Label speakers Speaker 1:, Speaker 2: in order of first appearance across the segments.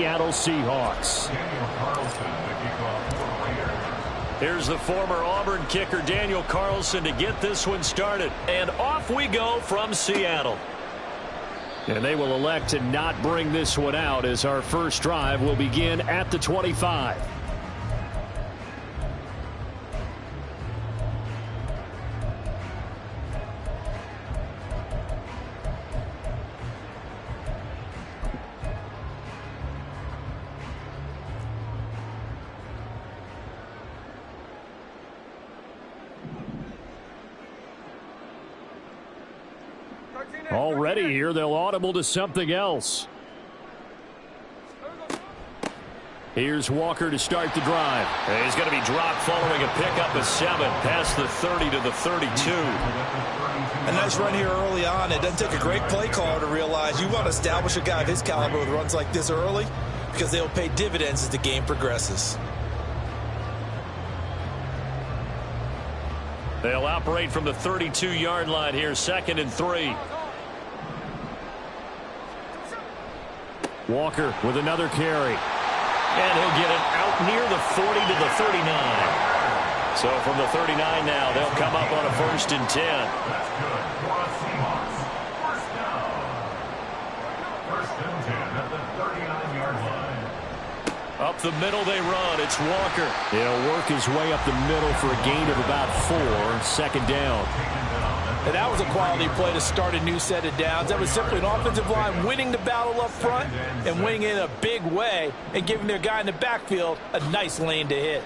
Speaker 1: Seattle Seahawks. Here's the former Auburn kicker Daniel Carlson to get this one started. And off we go from Seattle. And they will elect to not bring this one out as our first drive will begin at the 25. Already here, they'll audible to something else. Here's Walker to start the drive.
Speaker 2: And he's going to be dropped following a pickup of 7 past the 30 to the 32.
Speaker 3: A nice run here early on. It doesn't take a great play caller to realize you want to establish a guy of his caliber with runs like this early because they'll pay dividends as the game progresses.
Speaker 2: They'll operate from the 32-yard line here, 2nd and 3.
Speaker 1: Walker with another carry.
Speaker 2: And he'll get it out near the 40 to the 39. So from the 39 now, they'll come up on a 1st and 10.
Speaker 4: That's good for a Seahawks. First down. 1st and 10 at the 39-yard line.
Speaker 2: Up the middle they run. It's Walker.
Speaker 1: He'll work his way up the middle for a gain of about 4. 2nd down.
Speaker 3: And that was a quality play to start a new set of downs. That was simply an offensive line winning the battle up front and winning it in a big way and giving their guy in the backfield a nice lane to hit.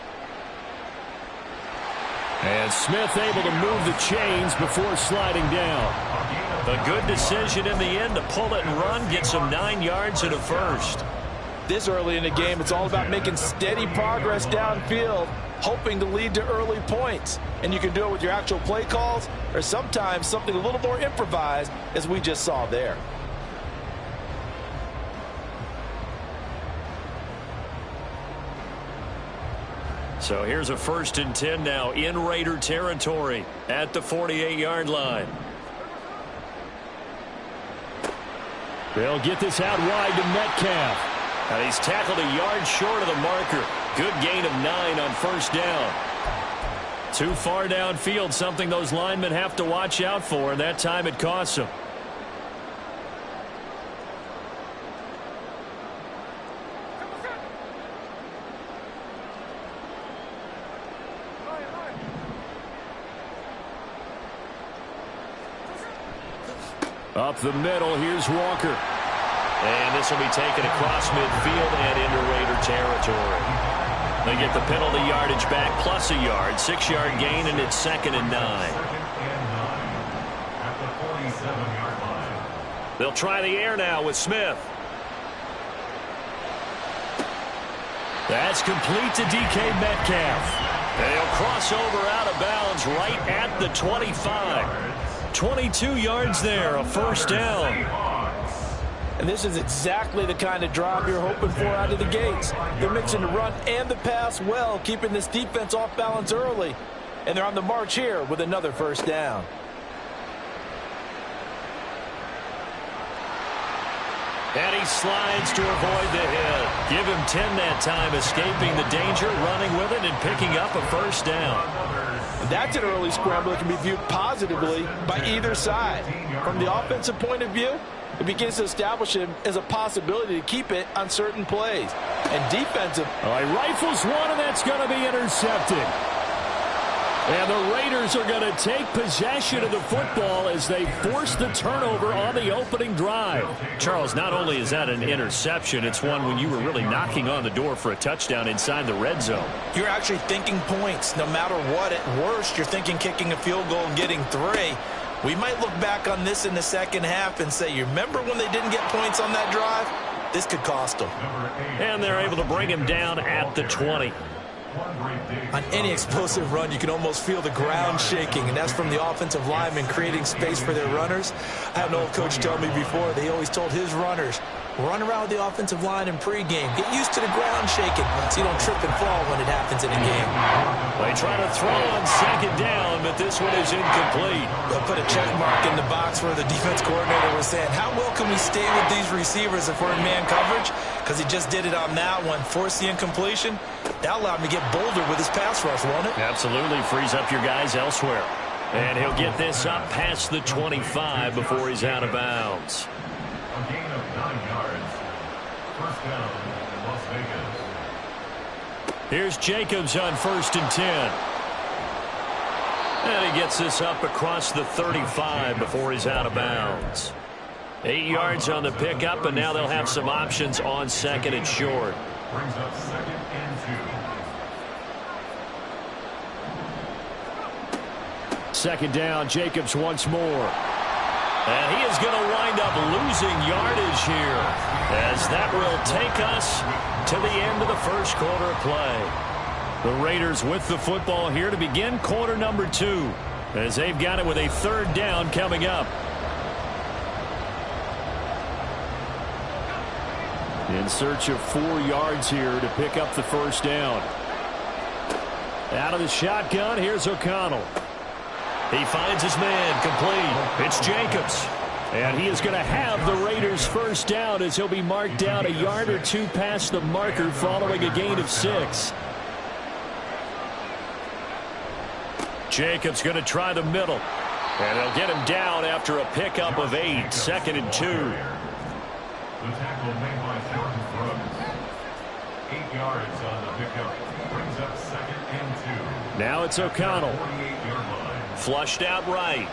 Speaker 1: And Smith able to move the chains before sliding down.
Speaker 2: A good decision in the end to pull it and run, get some 9 yards and a first.
Speaker 3: This early in the game, it's all about making steady progress downfield, hoping to lead to early points. And you can do it with your actual play calls or sometimes something a little more improvised, as we just saw there.
Speaker 2: So here's a 1st and 10 now in Raider territory at the 48-yard line.
Speaker 1: They'll get this out wide to Metcalf.
Speaker 2: And he's tackled a yard short of the marker. Good gain of 9 on 1st down. Too far downfield, something those linemen have to watch out for, and that time it costs them.
Speaker 1: Up the middle, here's Walker.
Speaker 2: And this will be taken across midfield and into Raider territory. They get the penalty yardage back plus a yard, 6-yard gain, and it's 2nd and 9.
Speaker 4: At the 47-yard line.
Speaker 2: They'll try the air now with Smith.
Speaker 1: That's complete to DK Metcalf.
Speaker 2: They'll cross over out of bounds right at the 25. 22 yards there, a 1st down.
Speaker 3: And this is exactly the kind of drive you're hoping for out of the gates. They're mixing the run and the pass well, keeping this defense off balance early. And they're on the march here with another 1st down.
Speaker 2: And he slides to avoid the hit. Give him 10 that time, escaping the danger, running with it, and picking up a 1st down.
Speaker 3: That's an early scramble that can be viewed positively by either side. From the offensive point of view, it begins to establish him as a possibility to keep it on certain plays. And defensive.
Speaker 1: All right, rifles one, and that's going to be intercepted. And the Raiders are going to take possession of the football as they force the turnover on the opening drive.
Speaker 2: Charles, not only is that an interception, it's one when you were really knocking on the door for a touchdown inside the red zone.
Speaker 3: You're actually thinking points. No matter what, at worst, you're thinking kicking a field goal and getting 3. We might look back on this in the second half and say, you remember when they didn't get points on that drive? This could cost them.
Speaker 2: And they're able to bring him down at the 20.
Speaker 3: On any explosive run, you can almost feel the ground shaking, and that's from the offensive linemen creating space for their runners. I had an old coach tell me before, they always told his runners, Run around with the offensive line in pregame. Get used to the ground shaking so you don't trip and fall when it happens in a game.
Speaker 1: They try to throw on second down, but this one is incomplete.
Speaker 3: They'll put a check mark in the box where the defense coordinator was saying, how well can we stay with these receivers if we're in man coverage? Because he just did it on that one. Force the incompletion. That allowed him to get bolder with his pass rush, won't it?
Speaker 1: Absolutely. Frees up your guys elsewhere. And he'll get this up past the 25 before he's out of bounds.
Speaker 4: A gain of 9 yards. First down, Las Vegas.
Speaker 1: Here's Jacobs on 1st and 10. And he gets this up across the 35 before he's out of bounds. 8 yards on the pickup, and now they'll have some options on 2nd and short.
Speaker 4: Brings up 2nd and 2.
Speaker 1: 2nd down, Jacobs once more. And he is going to wind up losing yardage here, as that will take us to the end of the first quarter of play. The Raiders with the football here to begin quarter number 2, as they've got it with a 3rd down coming up. In search of 4 yards here to pick up the first down. Out of the shotgun, here's O'Connell. He finds his man, complete. It's Jacobs. And he is going to have the Raiders first down as he'll be marked down a yard or 2 past the marker following a gain of 6. Jacobs going to try the middle. And they'll get him down after a pickup of 8, 2nd and 2.
Speaker 4: The tackle made by Jordan Brooks. 8 yards on the pickup. Brings up 2nd and 2.
Speaker 1: Now it's O'Connell.
Speaker 4: 48-yard line.
Speaker 1: Flushed out right.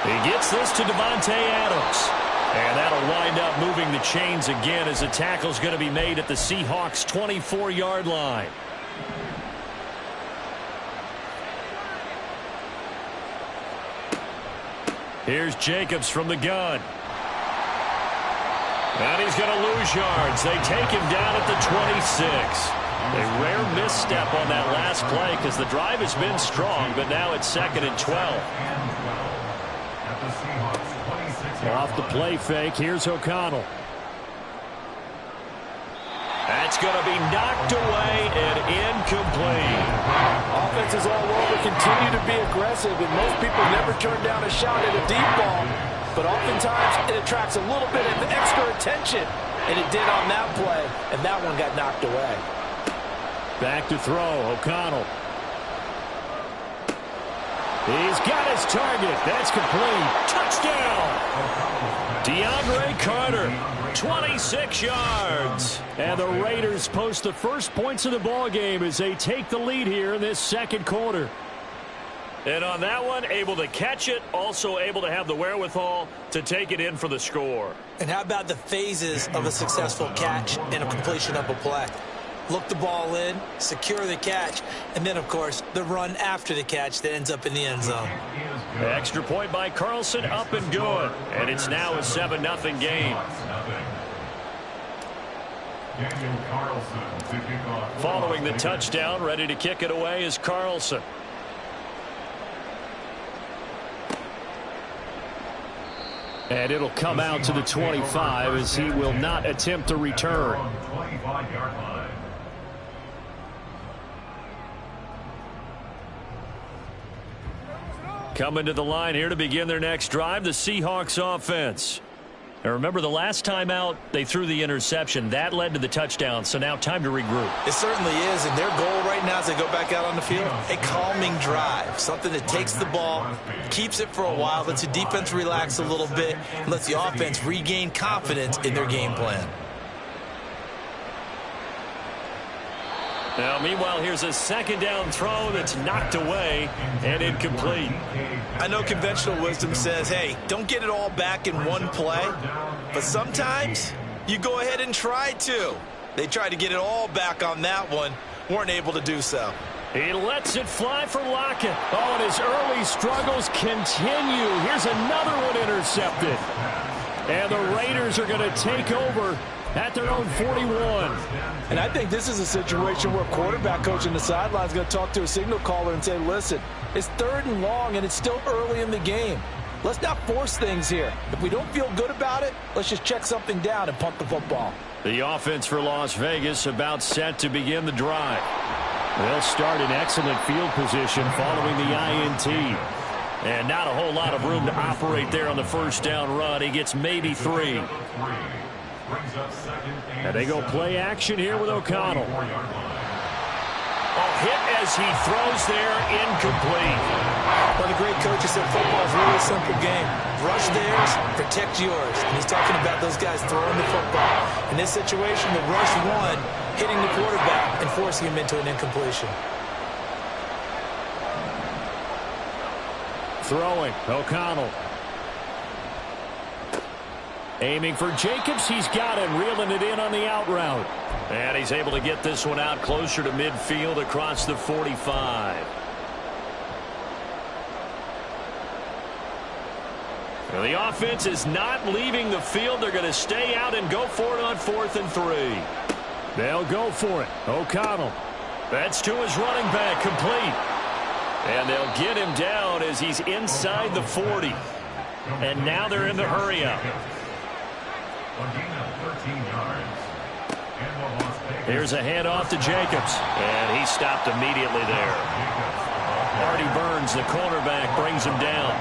Speaker 1: He gets this to Devontae Adams. And that'll wind up moving the chains again as the tackle's going to be made at the Seahawks' 24-yard line. Here's Jacobs from the gun. And he's going to lose yards. They take him down at the 26. A rare misstep on that last play because the drive has been strong, but now it's 2nd and 12. Off the play fake, here's O'Connell. That's going to be knocked away and incomplete.
Speaker 3: Offenses all over continue to be aggressive, and most people never turn down a shot at a deep ball. But oftentimes it attracts a little bit of extra attention, and it did on that play, and that one got knocked away.
Speaker 1: Back to throw, O'Connell. He's got his target. That's complete. Touchdown! DeAndre Carter, 26 yards. And the Raiders post the first points of the ball game as they take the lead here in this second quarter. And on that one, able to catch it, also able to have the wherewithal to take it in for the score.
Speaker 3: And how about the phases of a successful catch and a completion of a play? Look the ball in, secure the catch, and then, of course, the run after the catch that ends up in the end zone.
Speaker 1: Extra point by Carlson, up and good. And it's now a 7-0 game. Following the touchdown, ready to kick it away is Carlson. And it'll come out to the 25 as he will not attempt to return.
Speaker 4: 25-yard line.
Speaker 1: Coming to the line here to begin their next drive, the Seahawks offense. Now remember, the last time out, they threw the interception. That led to the touchdown, so now time to regroup.
Speaker 3: It certainly is, and their goal right now as they go back out on the field, a calming drive, something that takes the ball, keeps it for a while, lets the defense relax a little bit, and lets the offense regain confidence in their game plan.
Speaker 1: Now, meanwhile, here's a 2nd down throw that's knocked away and incomplete.
Speaker 3: I know conventional wisdom says, hey, don't get it all back in one play, but sometimes you go ahead and try to. They tried to get it all back on that one, weren't able to do so.
Speaker 1: He lets it fly for Lockett. Oh, and his early struggles continue. Here's another one intercepted. And the Raiders are going to take over at their own 41.
Speaker 3: And I think this is a situation where quarterback coach on the sideline is going to talk to a signal caller and say, listen, it's 3rd and long and it's still early in the game. Let's not force things here. If we don't feel good about it, let's just check something down and punt the football.
Speaker 1: The offense for Las Vegas about set to begin the drive. They'll start in excellent field position following the INT. And not a whole lot of room to operate there on the first down run. He gets maybe 3. And they go play action here with O'Connell. A hit as he throws there, incomplete.
Speaker 3: One of the great coaches said football is really a simple game. Rush theirs, protect yours. And he's talking about those guys throwing the football. In this situation, the rush one, hitting the quarterback and forcing him into an incompletion.
Speaker 1: Throwing, O'Connell. Aiming for Jacobs. He's got him, reeling it in on the out route. And he's able to get this one out closer to midfield across the 45. Well, the offense is not leaving the field. They're going to stay out and go for it on 4th and 3. They'll go for it. O'Connell. That's to his running back, complete. And they'll get him down as he's inside the 40. And now they're in the hurry-up. Here's a handoff to Jacobs. And he stopped immediately there. Artie Burns, the cornerback, brings him down.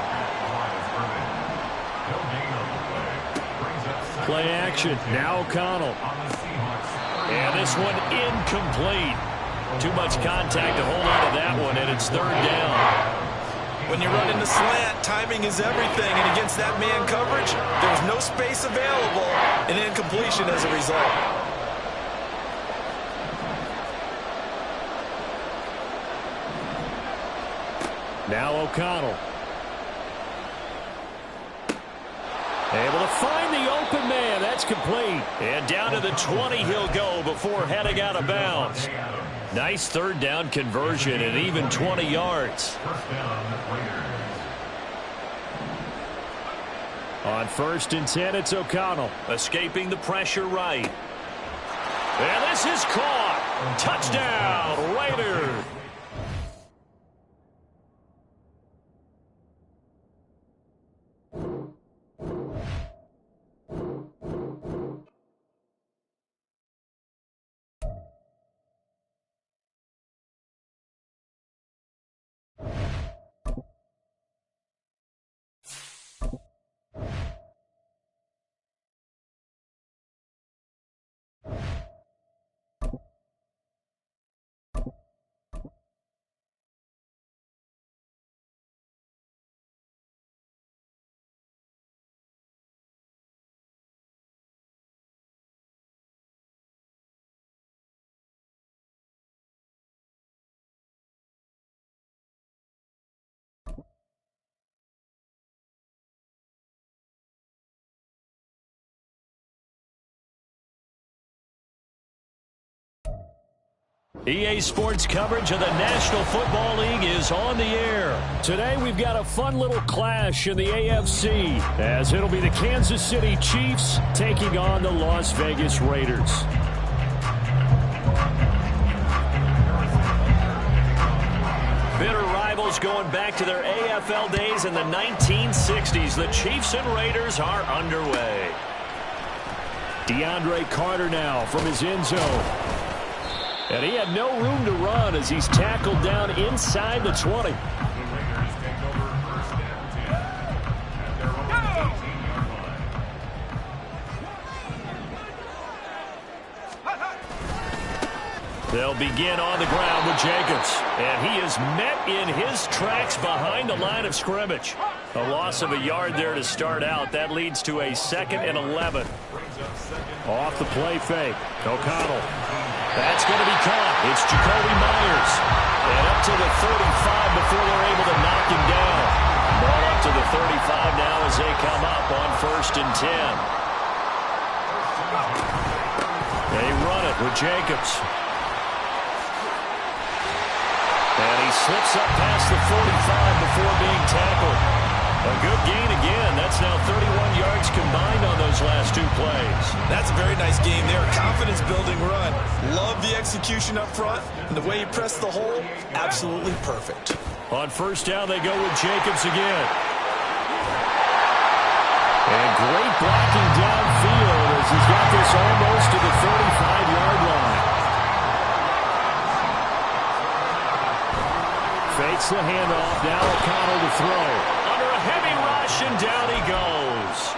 Speaker 1: Play action. Now O'Connell. And this one incomplete. Too much contact to hold on to that one, and it's 3rd down.
Speaker 3: When you run in the slant, timing is everything, and against that man coverage, there's no space available, and incompletion as a result.
Speaker 1: Now O'Connell. Able to find the open man. That's complete. And down to the 20 he'll go before heading out of bounds. Nice 3rd down conversion and even 20 yards. On 1st and 10, it's O'Connell. Escaping the pressure right. And this is caught. Touchdown, Raiders. EA Sports coverage of the National Football League is on the air. Today we've got a fun little clash in the AFC as it'll be the Kansas City Chiefs taking on the Las Vegas Raiders. Bitter rivals going back to their AFL days in the 1960s. The Chiefs and Raiders are underway. DeAndre Carter now from his end zone. And he had no room to run as he's tackled down inside the 20. They'll begin on the ground with Jacobs. And he is met in his tracks behind the line of scrimmage. A loss of a yard there to start out. That leads to a 2nd and 11. Off the play fake. O'Connell. That's going to be caught. It's Jacoby Myers. And up to the 35 before they're able to knock him down. Ball up to the 35 now as they come up on 1st and 10. They run it with Jacobs. And he slips up past the 45 before being tackled. A good gain again. That's now 31 yards combined on those last 2 plays.
Speaker 3: That's a very nice game there. Confidence-building run. Love the execution up front. And the way he pressed the hole, absolutely perfect.
Speaker 1: On 1st down, they go with Jacobs again. And great blocking downfield as he's got this almost to the 45-yard line. Fakes the handoff. Now O'Connell to throw. Under a heavy rush, and down he goes.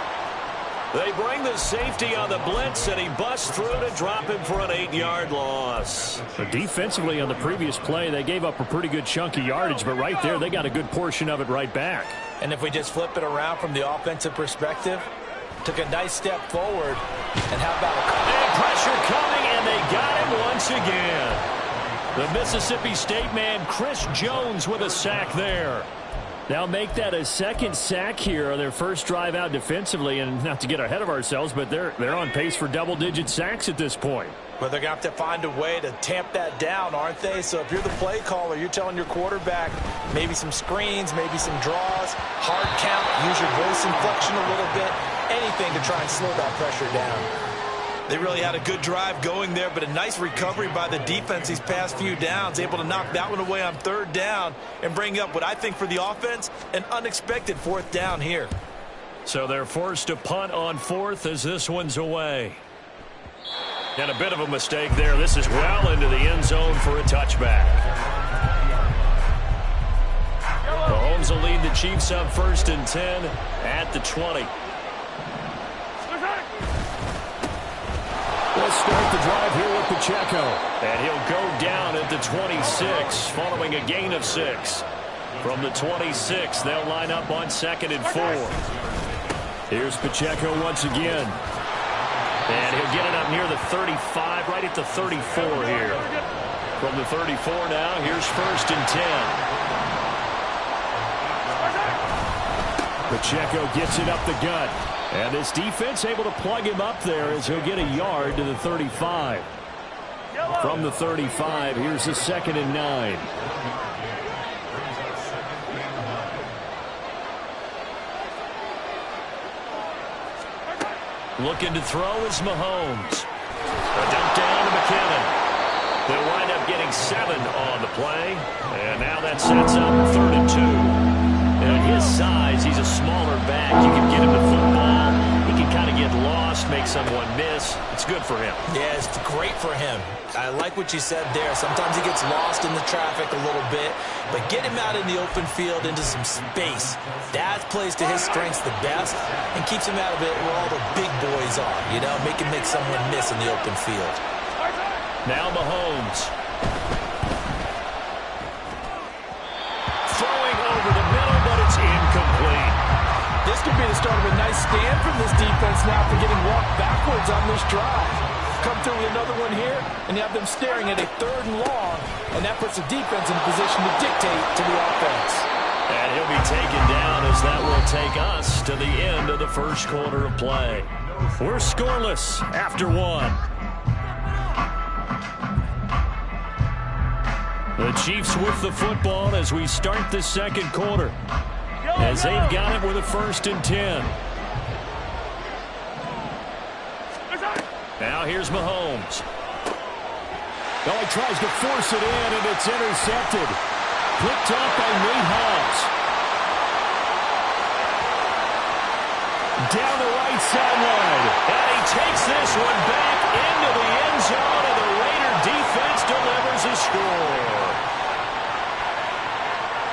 Speaker 1: They bring the safety on the blitz, and he busts through to drop him for an 8-yard loss. But defensively on the previous play, they gave up a pretty good chunk of yardage, but right there, they got a good portion of it right back.
Speaker 3: And if we just flip it around from the offensive perspective, took a nice step forward, and how about
Speaker 1: and pressure coming, and they got him once again. The Mississippi State man, Chris Jones, with a sack there. Now make that a second sack here on their first drive out defensively, and not to get ahead of ourselves, but they're on pace for double-digit sacks at this point.
Speaker 3: Well, they're going to have to find a way to tamp that down, aren't they? So if you're the play caller, you're telling your quarterback maybe some screens, maybe some draws, hard count, use your voice inflection a little bit, anything to try and slow that pressure down. They really had a good drive going there, but a nice recovery by the defense these past few downs, able to knock that one away on third down and bring up what I think for the offense, an unexpected fourth down here.
Speaker 1: So they're forced to punt on fourth as this one's away. And a bit of a mistake there. This is well into the end zone for a touchback. Mahomes will lead the Chiefs up 1st and 10 at the 20. Let's start the drive here with Pacheco. And he'll go down at the 26 following a gain of 6. From the 26, they'll line up on 2nd and 4. Here's Pacheco once again. And he'll get it up near the 35, right at the 34 here. From the 34 now, here's 1st and 10. Pacheco gets it up the gut. And this defense able to plug him up there as he'll get a yard to the 35. From the 35, here's the 2nd and 9. Looking to throw is Mahomes. A dump down to McKinnon. They'll wind up getting 7 on the play. And now that sets up 3rd and 2. And at his size, he's a smaller back. You can get him the football. He can kind of get lost, make someone miss. It's good for him.
Speaker 3: Yeah, it's great for him. I like what you said there. Sometimes he gets lost in the traffic a little bit, but get him out in the open field into some space. That plays to his strengths the best and keeps him out of it where all the big boys are, you know, make him make someone miss in the open field.
Speaker 1: Now Mahomes. Throwing over the middle, but it's incomplete.
Speaker 3: This could be the start of a nice stand from this defense now for getting walked backwards on this drive. Come through with another one here, and you have them staring at a 3rd and long, and that puts the defense in a position to dictate to the offense.
Speaker 1: And he'll be taken down as that will take us to the end of the first quarter of play. We're scoreless after 1. The Chiefs with the football as we start the second quarter. As they've got it with a 1st and 10. Now here's Mahomes. Oh, he tries to force it in, and it's intercepted. Picked off by Nate Hobbs. Down the right sideline. And he takes this one back into the end zone, and the Raider defense delivers a score.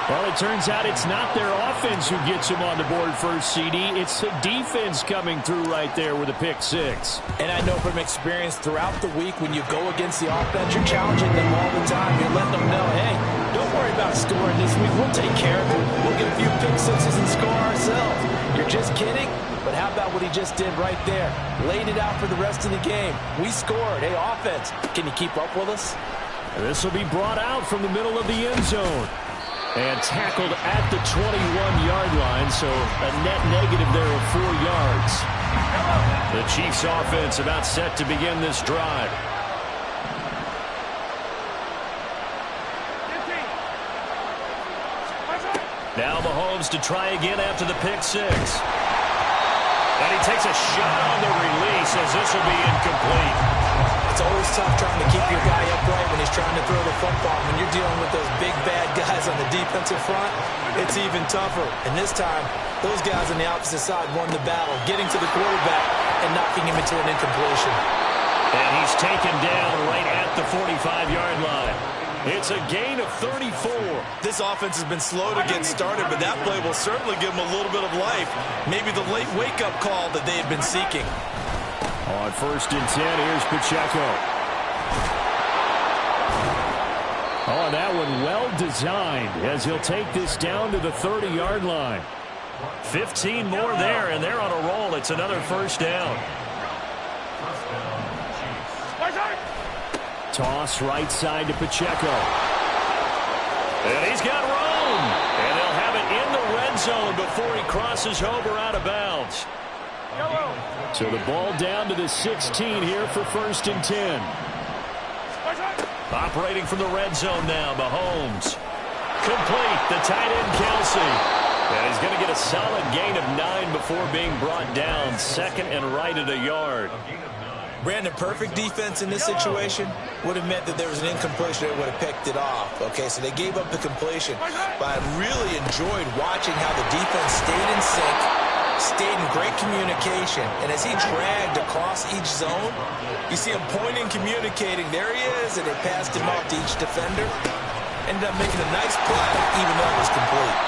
Speaker 1: Well, it turns out it's not their offense who gets them on the board first, CD. It's the defense coming through right there with a pick 6.
Speaker 3: And I know from experience throughout the week when you go against the offense, you're challenging them all the time. You're letting them know, hey, don't worry about scoring this week. We'll take care of it. We'll get a few pick 6s and score ourselves. You're just kidding? But how about what he just did right there? Laid it out for the rest of the game. We scored. Hey, offense, can you keep up with us?
Speaker 1: This will be brought out from the middle of the end zone. And tackled at the 21-yard line, so a net negative there of 4 yards. The Chiefs offense about set to begin this drive. Now Mahomes to try again after the pick 6. And he takes a shot on the release as this will be incomplete.
Speaker 3: It's always tough trying to keep your guy upright when he's trying to throw the football. When you're dealing with those big, bad guys on the defensive front, it's even tougher. And this time, those guys on the opposite side won the battle, getting to the quarterback and knocking him into an incompletion.
Speaker 1: And he's taken down right at the 45-yard line. It's a gain of 34.
Speaker 3: This offense has been slow to get started, but that play will certainly give them a little bit of life. Maybe the late wake-up call that they had been seeking.
Speaker 1: On 1st and 10, here's Pacheco. Oh, that one well designed as he'll take this down to the 30-yard line. 15 more there, and they're on a roll. It's another first down. Toss right side to Pacheco. And he's got room. And they'll have it in the red zone before he crosses over out of bounds. So the ball down to the 16 here for 1st and 10. Operating from the red zone now, Mahomes. Complete, the tight end Kelsey. And he's going to get a solid gain of 9 before being brought down. 2nd and right at a yard.
Speaker 3: Brandon, perfect defense in this situation would have meant that there was an incompletion that would have picked it off. Okay, so they gave up the completion. But I really enjoyed watching how the defense stayed in sync, stayed in great communication. And as he dragged across each zone, you see him pointing, communicating. There he is, and they passed him off to each defender. Ended up making a nice play, even though it was complete.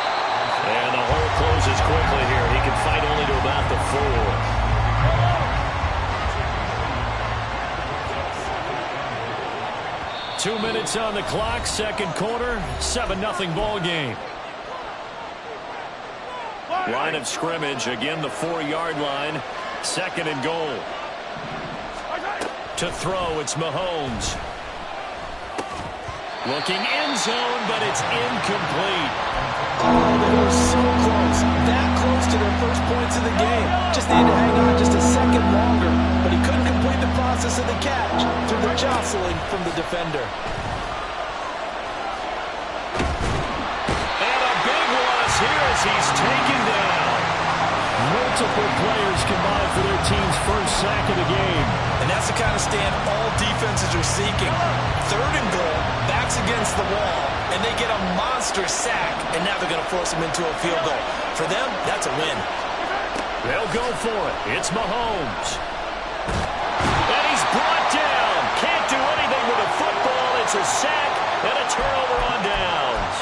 Speaker 1: And the hole closes quickly here. He can fight only to about the 4. 2 minutes on the clock, 2nd quarter, 7-0 ball game. Line of scrimmage, again the 4-yard line, 2nd and goal. To throw, it's Mahomes. Looking end zone, but it's incomplete.
Speaker 3: Oh, they were so close. That close to their first points of the game. Just needed to hang on just a second longer. But he couldn't complete the process of the catch through the jostling from the defender.
Speaker 1: And a big loss here as he's taken down. Multiple players combined for their team's first sack of the game.
Speaker 3: And that's the kind of stand all defenses are seeking. 3rd and goal, backs against the wall, and they get a monster sack, and now they're going to force them into a field goal. For them, that's a win.
Speaker 1: They'll go for it. It's Mahomes. And he's brought down. Can't do anything with a football. It's a sack and a turnover on downs.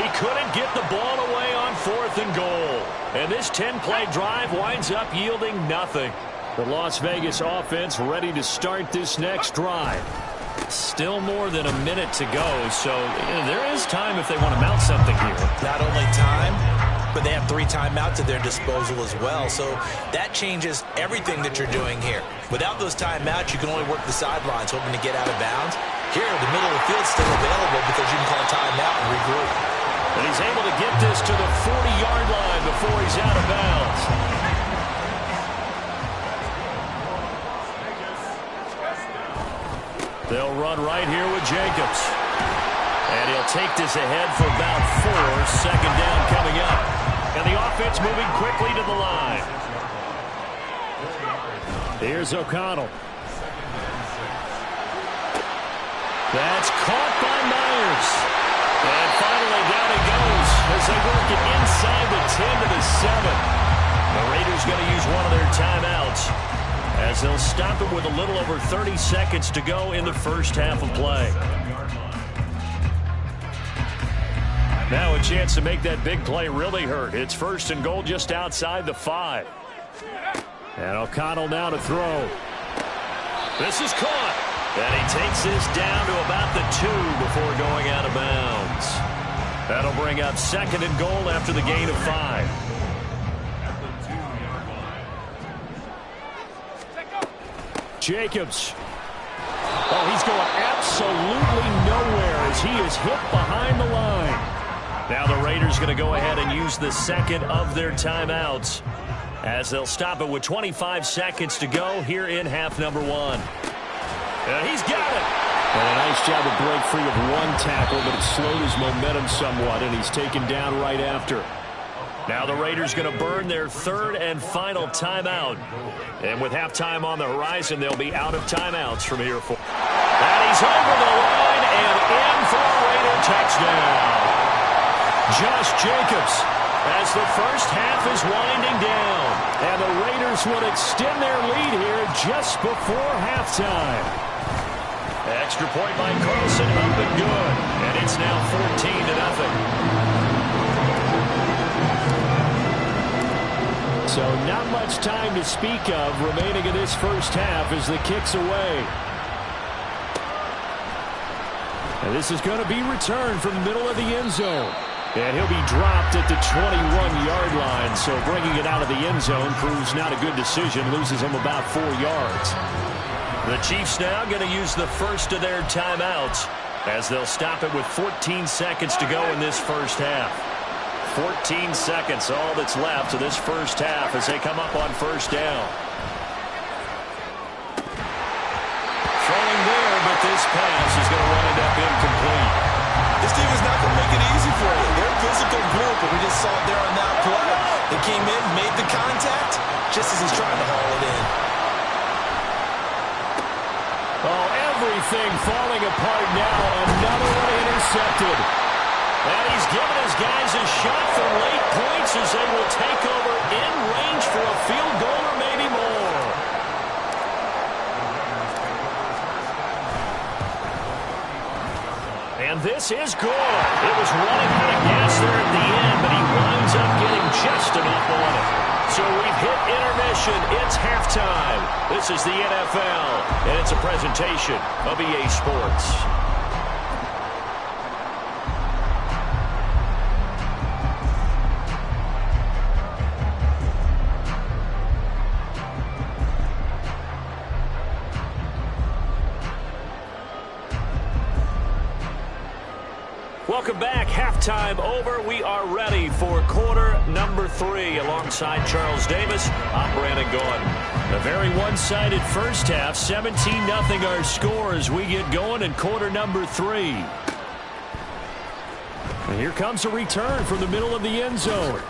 Speaker 1: He couldn't get the ball away on 4th and goal. And this 10-play drive winds up yielding nothing. The Las Vegas offense ready to start this next drive. Still more than a minute to go, so there is time if they want to mount something here.
Speaker 3: Not only time, but they have 3 timeouts at their disposal as well, so that changes everything that you're doing here. Without those timeouts, you can only work the sidelines, hoping to get out of bounds. Here, the middle of the field's still available because you can call timeout and regroup.
Speaker 1: And he's able to get this to the 40-yard line before he's out of bounds. They'll run right here with Jacobs. And he'll take this ahead for about 4. 2nd down coming up. And the offense moving quickly to the line. Here's O'Connell. That's caught by Myers. And finally down he goes as they work it inside the 10 to the 7. The Raiders going to use one of their timeouts as they'll stop it with a little over 30 seconds to go in the first half of play. Now a chance to make that big play really hurt. It's 1st and goal just outside the 5. And O'Connell now to throw. This is caught. And he takes this down to about the 2 before going out of bounds. That'll bring up 2nd and goal after the gain of 5. Jacobs. Oh, he's going absolutely nowhere as he is hit behind the line. Now the Raiders going to go ahead and use the 2nd of their timeouts as they'll stop it with 25 seconds to go here in half number 1. And he's got it. And a nice job to break free of one tackle, but it slowed his momentum somewhat, and he's taken down right after. Now the Raiders going to burn their 3rd and final timeout. And with halftime on the horizon, they'll be out of timeouts from here forward. And he's over the line and in for a Raider touchdown. Josh Jacobs, as the first half is winding down. And the Raiders would extend their lead here just before halftime. Extra point by Carlson, up and good. And it's now 14-0. So not much time to speak of remaining in this first half as the kick's away. And this is going to be returned from the middle of the end zone. And he'll be dropped at the 21-yard line. So bringing it out of the end zone proves not a good decision. Loses him about 4 yards. The Chiefs now going to use the first of their timeouts as they'll stop it with 14 seconds to go in this first half. 14 seconds, all that's left of this first half as they come up on first down. Throwing there, but this pass is going to wind up incomplete.
Speaker 3: This team is not going to make it easy for you. They're a physical group, and we just saw it there on that play. They came in, made the contact, just as he's trying to haul it in.
Speaker 1: Oh, everything falling apart now. Another one intercepted. And he's given his guys a shot for late points as they will take over in range for a field goal or maybe more. And this is good. It was running out of gas there at the end, but he winds up getting just enough on it. So we've hit intermission. It's halftime. This is the NFL, and it's a presentation of EA Sports. Welcome back. Halftime over. We are ready for quarter number 3. Alongside Charles Davis, I'm Brandon Gaudin. A very one-sided first half. 17-0 our score as we get going in quarter number 3. And here comes a return from the middle of the end zone.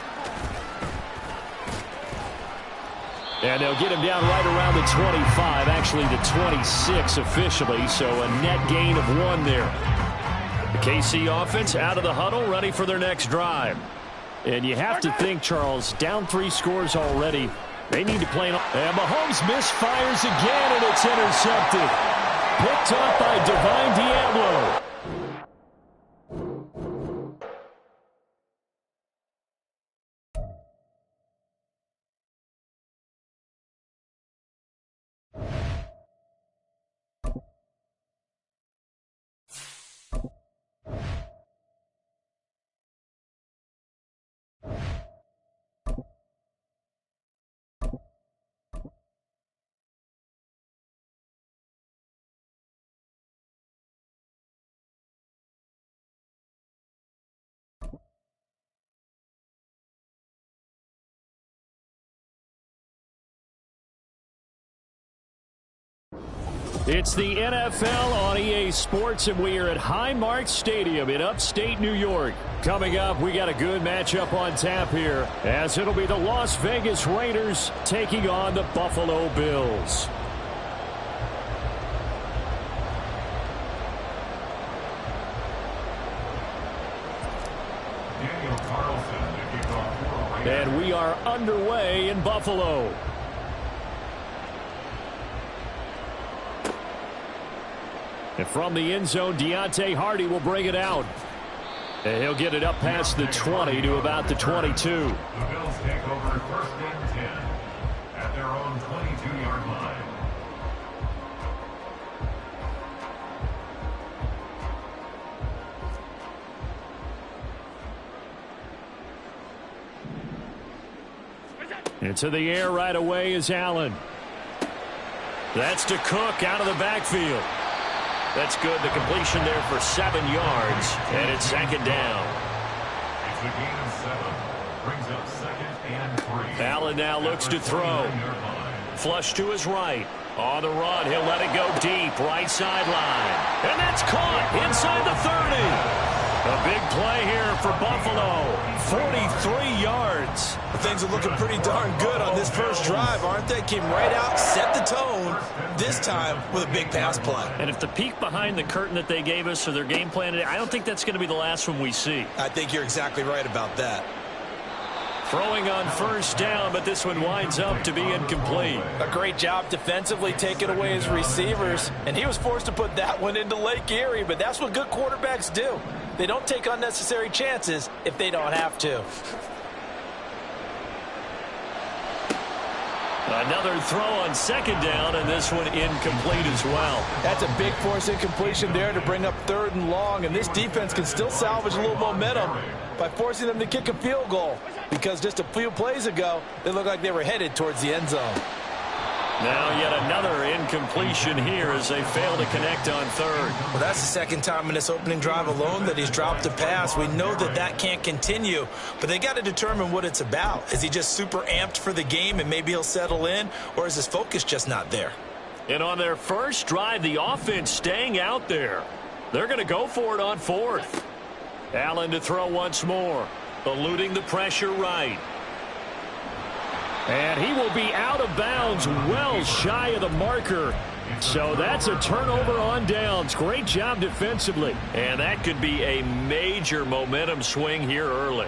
Speaker 1: And they'll get him down right around the 25, actually the 26 officially, so a net gain of 1 there. The KC offense out of the huddle, ready for their next drive. And you have to think, Charles, down 3 scores already. They need to play. And Mahomes misfires again, and it's intercepted. Picked up by Divine Diablo. It's the NFL on EA Sports, and we are at Highmark Stadium in upstate New York. Coming up, we got a good matchup on tap here, as it'll be the Las Vegas Raiders taking on the Buffalo Bills.
Speaker 4: Daniel Carlson to kick off for Raiders.
Speaker 1: And we are underway in Buffalo. And from the end zone, Deontay Hardy will bring it out. And he'll get it up past the 20 to about the 22.
Speaker 4: The Bills take over first and 10 at their own 22-yard line.
Speaker 1: Into the air right away is Allen. That's to Cook out of the backfield. That's good. The completion there for 7 yards, and it's second down.
Speaker 4: It's a gain of 7. Brings up second and 3.
Speaker 1: Allen now looks to throw. Flush to his right. On the run, he'll let it go deep, right sideline. And that's caught inside the 30. A big play here for Buffalo. 43 yards.
Speaker 3: Things are looking pretty darn good on this first drive, aren't they? Came right out, set the tone, this time with a big pass play.
Speaker 1: And if the peek behind the curtain that they gave us or their game plan today, I don't think that's going to be the last one we see.
Speaker 3: I think you're exactly right about that.
Speaker 1: Throwing on first down, but this one winds up to be incomplete.
Speaker 3: A great job defensively taking away his receivers, and he was forced to put that one into Lake Erie, but that's what good quarterbacks do. They don't take unnecessary chances if they don't have to.
Speaker 1: Another throw on second down, and this one incomplete as well.
Speaker 3: That's a big force incompletion there to bring up 3rd and long, and this defense can still salvage a little momentum by forcing them to kick a field goal, because just a few plays ago, they looked like they were headed towards the end zone.
Speaker 1: Now yet another incompletion here as they fail to connect on 3rd.
Speaker 3: Well, that's the second time in this opening drive alone that he's dropped a pass. We know that that can't continue, but they got to determine what it's about. Is he just super amped for the game and maybe he'll settle in, or is his focus just not there?
Speaker 1: And on their first drive, the offense staying out there. They're going to go for it on 4th. Allen to throw once more, eluding the pressure right. And he will be out of bounds, well shy of the marker. So that's a turnover on downs. Great job defensively. And that could be a major momentum swing here early.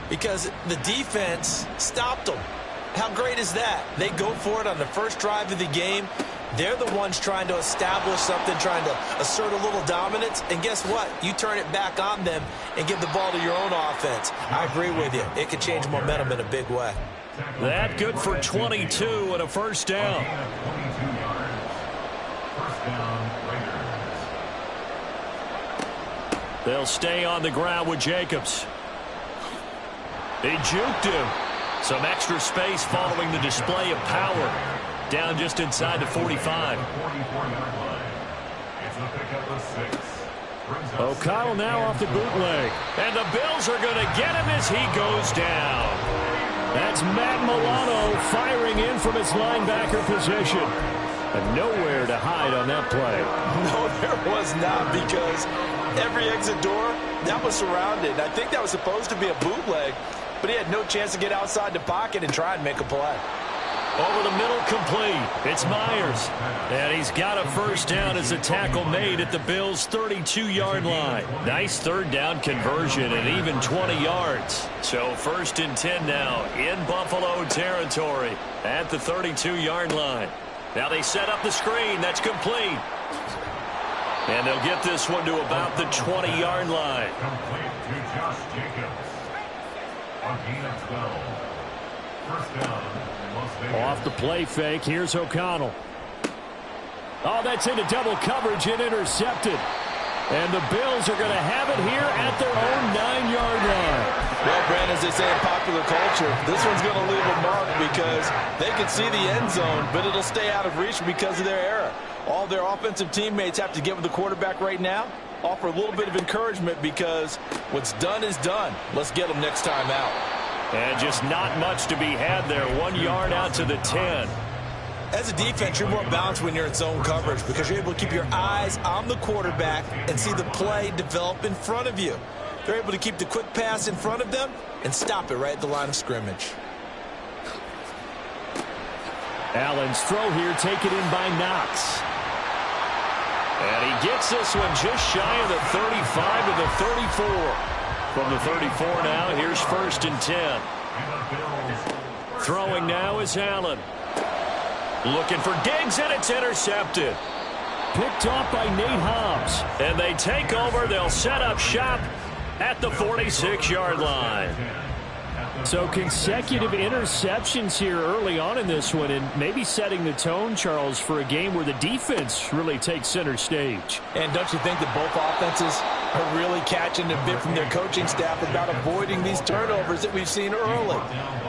Speaker 3: Because the defense stopped them. How great is that? They go for it on the first drive of the game. They're the ones trying to establish something, trying to assert a little dominance. And guess what? You turn it back on them and give the ball to your own offense. I agree with you. It could change momentum in a big way.
Speaker 1: That good for 22 and a first down. They'll stay on the ground with Jacobs. They juked him. Some extra space following the display of power. Down just inside the 45. O'Connell now off the bootleg. And the Bills are going to get him as he goes down. That's Matt Milano firing in from his linebacker position. And nowhere to hide on that play.
Speaker 3: No, there was not, because every exit door, that was surrounded. I think that was supposed to be a bootleg, but he had no chance to get outside the pocket and try and make a play.
Speaker 1: Over the middle, complete. It's Myers. And he's got a first down as a tackle made at the Bills' 32-yard line. Nice third down conversion and even 20 yards. So 1st and 10 now in Buffalo territory at the 32-yard line. Now they set up the screen. That's complete. And they'll get this one to about the 20-yard line.
Speaker 4: Complete to Josh Jacobs. A gain of 12. First down.
Speaker 1: Off the play fake, here's O'Connell. Oh, that's into double coverage and intercepted. And the Bills are going to have it here at their own 9-yard line.
Speaker 3: Well, Brandon, as they say in popular culture, this one's going to leave a mark because they can see the end zone, but it'll stay out of reach because of their error. All their offensive teammates have to get with the quarterback right now, offer a little bit of encouragement, because what's done is done. Let's get them next time out.
Speaker 1: And just not much to be had there. 1 yard out to the 10.
Speaker 3: As a defense, you're more balanced when you're in zone coverage because you're able to keep your eyes on the quarterback and see the play develop in front of you. They're able to keep the quick pass in front of them and stop it right at the line of scrimmage.
Speaker 1: Allen's throw here taken in by Knox. And he gets this one just shy of the 35 to the 34. From the 34 now, here's 1st and 10. Throwing now is Allen. Looking for Diggs, and it's intercepted. Picked off by Nate Hobbs. And they take over. They'll set up shop at the 46-yard line. So consecutive interceptions here early on in this one, and maybe setting the tone, Charles, for a game where the defense really takes center stage.
Speaker 3: And don't you think that both offenses are really catching a bit from their coaching staff about avoiding these turnovers that we've seen early?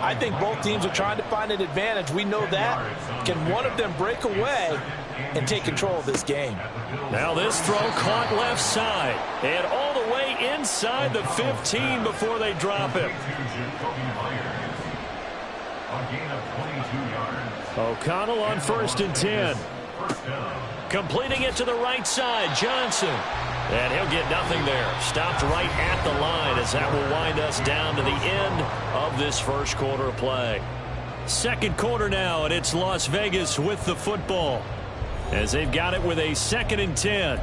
Speaker 3: I think both teams are trying to find an advantage. We know that. Can one of them break away and take control of this game?
Speaker 1: Now this throw caught left side and all the way inside the 15 before they drop him. O'Connell on 1st and 10. Completing it to the right side, Johnson. And he'll get nothing there. Stopped right at the line as that will wind us down to the end of this first quarter of play. Second quarter now, and it's Las Vegas with the football. as they've got it with a 2nd and 10.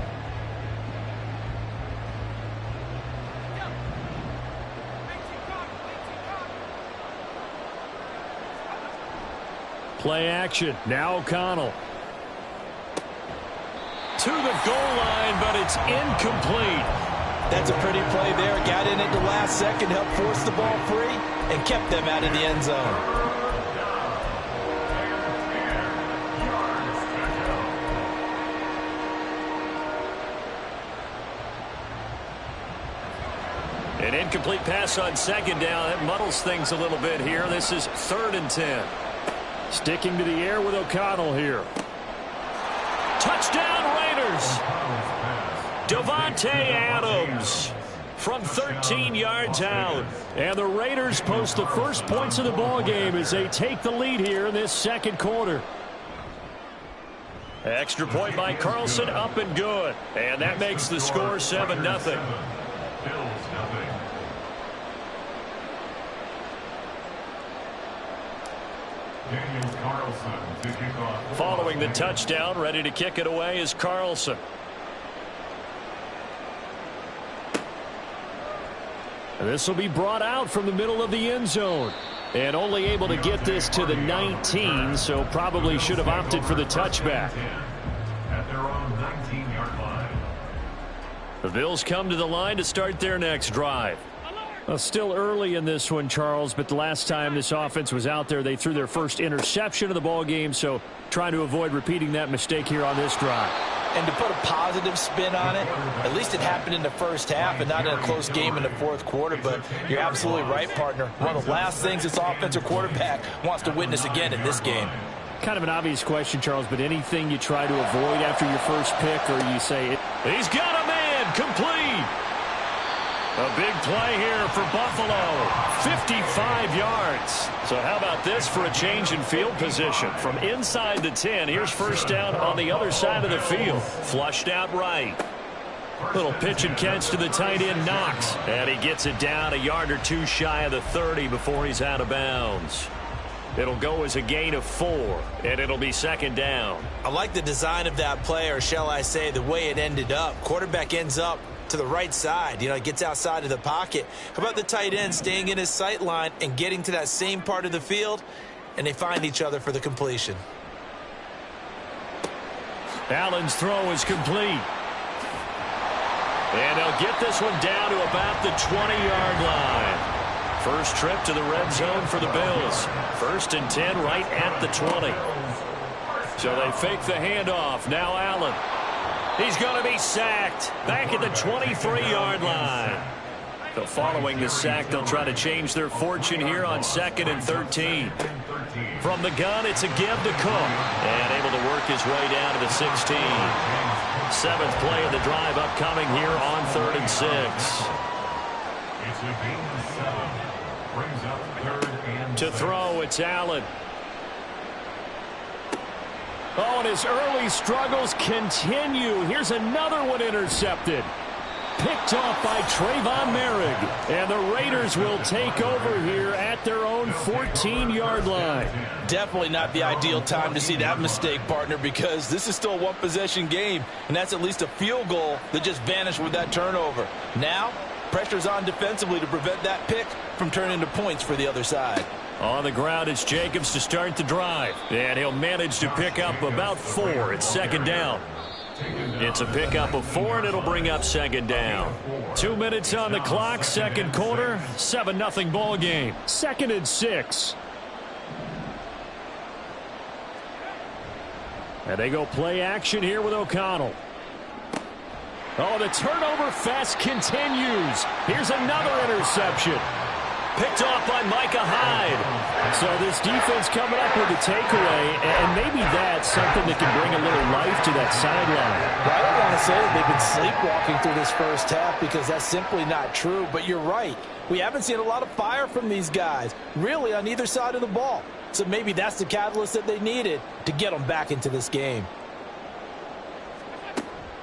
Speaker 1: Play action. Now O'Connell. To the goal line, but it's incomplete.
Speaker 3: That's a pretty play there. Got in at the last second, helped force the ball free, and kept them out of the end zone.
Speaker 1: An incomplete pass on 2nd down. That muddles things a little bit here. This is 3rd and 10. Sticking to the air with O'Connell here. Touchdown Raiders. Davante Adams from 13 yards out. And the Raiders post the first points of the ball game as they take the lead here in this 2nd quarter. Extra point by Carlson, up and good. And that makes the score 7-0.
Speaker 4: Daniel Carlson to kick off.
Speaker 1: Following the touchdown, ready to kick it away is Carlson. This will be brought out from the middle of the end zone. And only able to get this to the 19, so probably should have opted for the touchback.
Speaker 4: At their own 19-yard line.
Speaker 1: The Bills come to the line to start their next drive. Well, still early in this one, Charles, but the last time this offense was out there, they threw their first interception of the ball game, so trying to avoid repeating that mistake here on this drive.
Speaker 3: And to put a positive spin on it, at least it happened in the first half and not in a close game in the 4th quarter, but you're absolutely right, partner. One of the last things this offensive quarterback wants to witness again in this game.
Speaker 1: Kind of an obvious question, Charles, but anything you try to avoid after your first pick, or you say, he's got a man, complete. A big play here for Buffalo, 55 yards. So how about this for a change in field position? From inside the 10, here's first down on the other side of the field. Flushed out right. Little pitch and catch to the tight end, Knox. And he gets it down a yard or two shy of the 30 before he's out of bounds. It'll go as a gain of 4, and it'll be 2nd down.
Speaker 5: I like the design of that play, or shall I say the way it ended up. Quarterback ends up to the right side, gets outside of the pocket. How about the tight end staying in his sight line and getting to that same part of the field, and they find each other for the completion.
Speaker 1: Allen's throw is complete. And they'll get this one down to about the 20-yard line. First trip to the red zone for the Bills. 1st and 10 right at the 20. So they fake the handoff. Now Allen. He's going to be sacked back at the 23-yard line. So following the sack, they'll try to change their fortune here on 2nd and 13. From the gun, it's a give to Cook. And able to work his way down to the 16. 7th play of the drive upcoming here on 3rd and 6.
Speaker 4: It's a gain of 7. Brings up 3rd and 6.
Speaker 1: To throw, it's Allen. Oh, and his early struggles continue. Here's another one intercepted. Picked off by Trayvon Merrick. And the Raiders will take over here at their own 14-yard line.
Speaker 3: Definitely not the ideal time to see that mistake, partner, because this is still a one-possession game, and that's at least a field goal that just vanished with that turnover. Now, pressure's on defensively to prevent that pick from turning into points for the other side.
Speaker 1: On the ground, it's Jacobs to start the drive. And he'll manage to pick up about 4. It's 2nd down. It's a pickup of 4, and it'll bring up 2nd down. 2 minutes on the clock, 2nd quarter, 7-0 ball game. 2nd and 6. And they go play action here with O'Connell. Oh, the turnover fest continues. Here's another interception. Picked off by Micah Hyde. So this defense coming up with a takeaway, and maybe that's something that can bring a little life to that sideline.
Speaker 3: Well, I don't want to say that they've been sleepwalking through this first half because that's simply not true, but you're right. We haven't seen a lot of fire from these guys, really on either side of the ball. So maybe that's the catalyst that they needed to get them back into this game.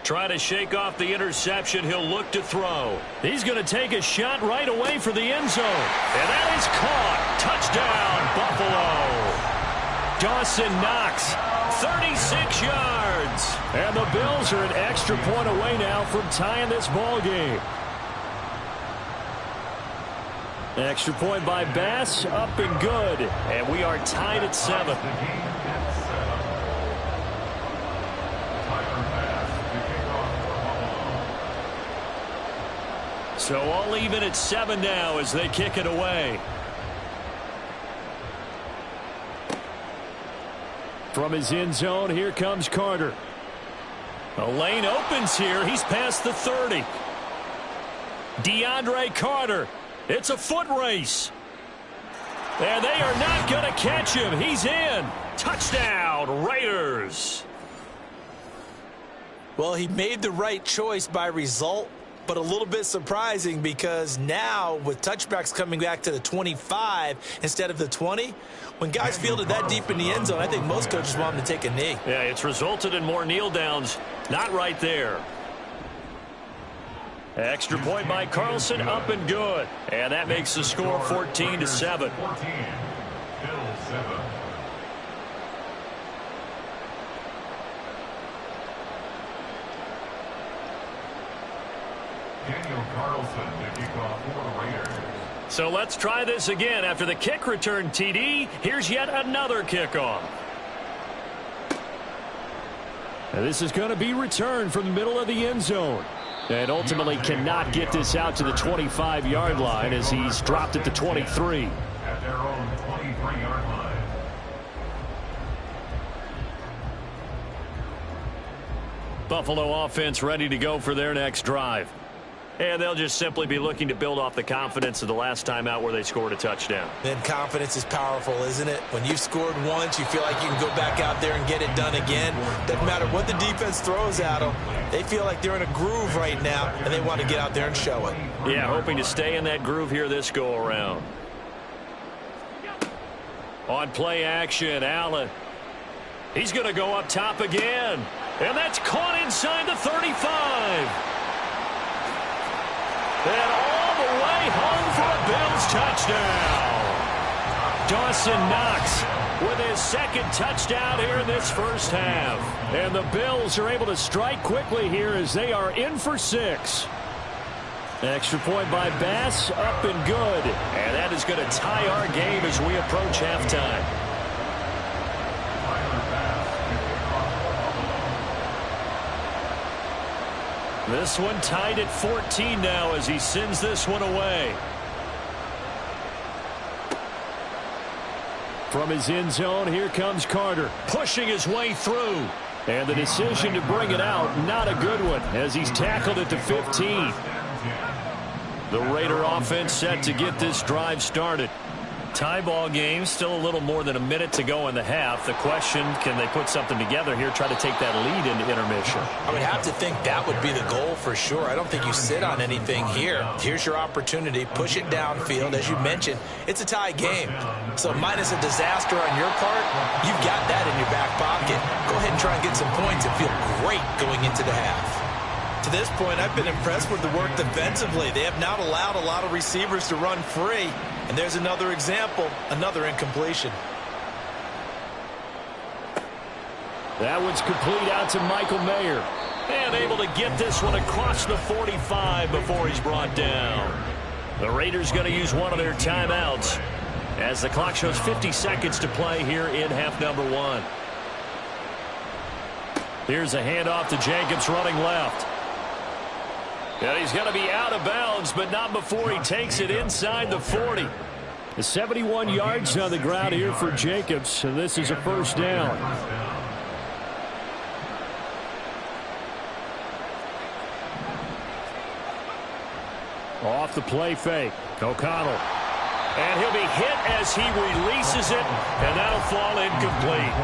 Speaker 1: Trying to shake off the interception. He'll look to throw. He's going to take a shot right away for the end zone. And that is caught. Touchdown, Buffalo. Dawson Knox 36 yards. And the Bills are an extra point away now from tying this ball game. Extra point by Bass, up and good. And we are tied at 7. So all even at 7 now as they kick it away. From his end zone, here comes Carter. A lane opens here. He's past the 30. DeAndre Carter. It's a foot race. And they are not going to catch him. He's in. Touchdown, Raiders.
Speaker 5: Well, he made the right choice by result, but a little bit surprising because now with touchbacks coming back to the 25 instead of the 20, when guys fielded that deep in the end zone, I think most coaches want them to take a knee.
Speaker 1: Yeah, it's resulted in more kneel downs. Not right there. Extra point by Carlson, up and good. And that makes the score 14-7.
Speaker 4: 14. Bills 7. Daniel Carlson to kick off for the Raiders.
Speaker 1: So let's try this again. After the kick return, TD, here's yet another kickoff. And this is going to be returned from the middle of the end zone. And ultimately cannot get this out to the 25-yard line as he's dropped at the 23.
Speaker 4: At their own 23-yard line.
Speaker 1: Buffalo offense ready to go for their next drive. And they'll just simply be looking to build off the confidence of the last time out where they scored a touchdown.
Speaker 5: Then confidence is powerful, isn't it? When you've scored once, you feel like you can go back out there and get it done again. Doesn't matter what the defense throws at them. They feel like they're in a groove right now, and they want to get out there and show it.
Speaker 1: Yeah, hoping to stay in that groove here this go-around. On play action, Allen. He's going to go up top again. And that's caught inside the 35. And all the way home for a Bills touchdown. Dawson Knox with his second touchdown here in this first half. And the Bills are able to strike quickly here as they are in for 6. Extra point by Bass, up and good. And that is going to tie our game as we approach halftime. This one tied at 14 now as he sends this one away. From his end zone, here comes Carter, pushing his way through. And the decision to bring it out, not a good one, as he's tackled at the 15. The Raider offense set to get this drive started. Tie ball game, still a little more than a minute to go in the half. The question, can they put something together here, try to take that lead into intermission?
Speaker 5: I would have to think that would be the goal for sure. I don't think you sit on anything here. Here's your opportunity. Push it downfield. As you mentioned, it's a tie game. So minus a disaster on your part, you've got that in your back pocket. Go ahead and try and get some points and feel great going into the half. To this point, I've been impressed with the work defensively. They have not allowed a lot of receivers to run free. And there's another example, another incompletion.
Speaker 1: That one's complete out to Michael Mayer. And able to get this one across the 45 before he's brought down. The Raiders going to use one of their timeouts as the clock shows 50 seconds to play here in half number 1. Here's a handoff to Jacobs running left. And he's going to be out of bounds, but not before he takes it inside the 40. The 71 yards on the ground here for Jacobs, so this is a first down. Off the play fake, O'Connell. And he'll be hit as he releases it, and that'll fall incomplete.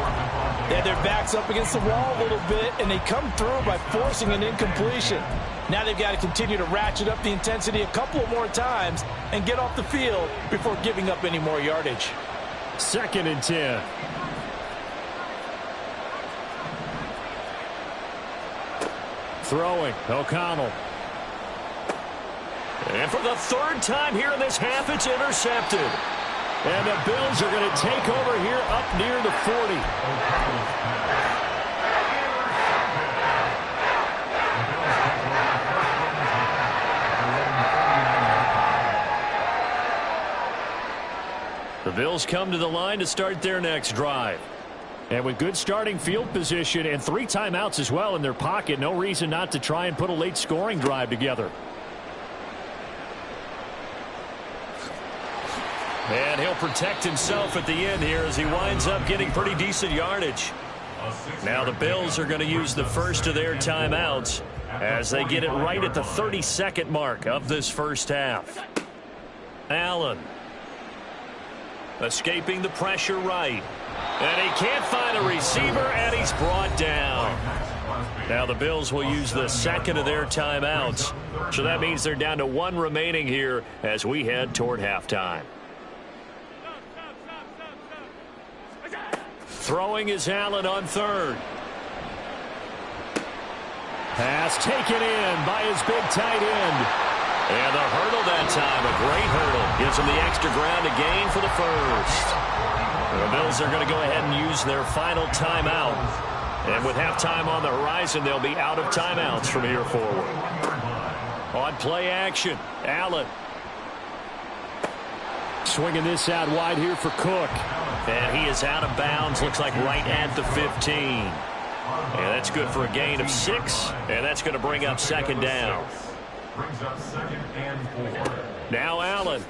Speaker 3: Yeah, their back's up against the wall a little bit, and they come through by forcing an incompletion. Now they've got to continue to ratchet up the intensity a couple of more times and get off the field before giving up any more yardage.
Speaker 1: 2nd and 10. Throwing, O'Connell. And for the 3rd time here in this half, it's intercepted. And the Bills are going to take over here up near the 40. The Bills come to the line to start their next drive. And with good starting field position and 3 timeouts as well in their pocket, no reason not to try and put a late scoring drive together. And he'll protect himself at the end here as he winds up getting pretty decent yardage. Now the Bills are going to use the first of their timeouts as they get it right at the 32nd mark of this first half. Allen. Escaping the pressure right. And he can't find a receiver, and he's brought down. Now the Bills will use the second of their timeouts. So that means they're down to 1 remaining here as we head toward halftime. Throwing is Allen on third. Pass taken in by his big tight end. And the hurdle that time, a great hurdle. Gives him the extra ground to gain for the first. The Bills are going to go ahead and use their final timeout. And with halftime on the horizon, they'll be out of timeouts from here forward. On play action, Allen. Swinging this out wide here for Cook. And he is out of bounds, looks like right at the 15. And that's good for a gain of 6. And that's going to bring up second down.
Speaker 4: Brings up 2nd and 4.
Speaker 1: Now Allen.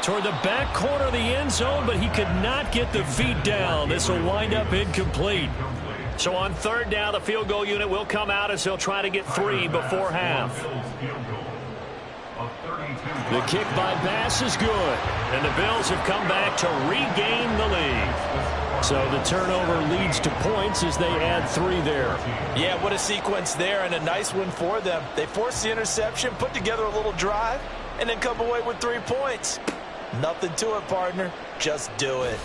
Speaker 1: Toward the back corner of the end zone, but he could not get the feet down. This will wind up incomplete. So on third down, the field goal unit will come out as they'll try to get 3 before half. The kick by pass is good. And the Bills have come back to regain the lead. So the turnover leads to points as they add 3 there.
Speaker 3: Yeah, what a sequence there, and a nice one for them. They forced the interception, put together a little drive, and then come away with 3 points. Nothing to it, partner. Just do it.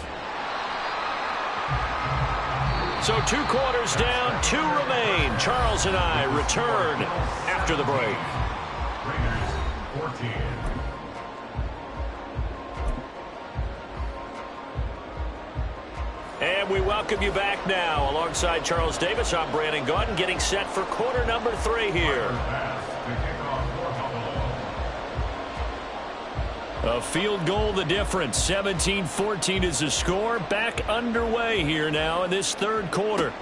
Speaker 1: So 2 quarters down, 2 remain. Charles and I return after the break.
Speaker 4: Raiders 14.
Speaker 1: And we welcome you back now. Alongside Charles Davis, I'm Brandon Gaudin, getting set for quarter number 3 here. A field goal the difference. 17-14 is the score. Back underway here now in this third quarter.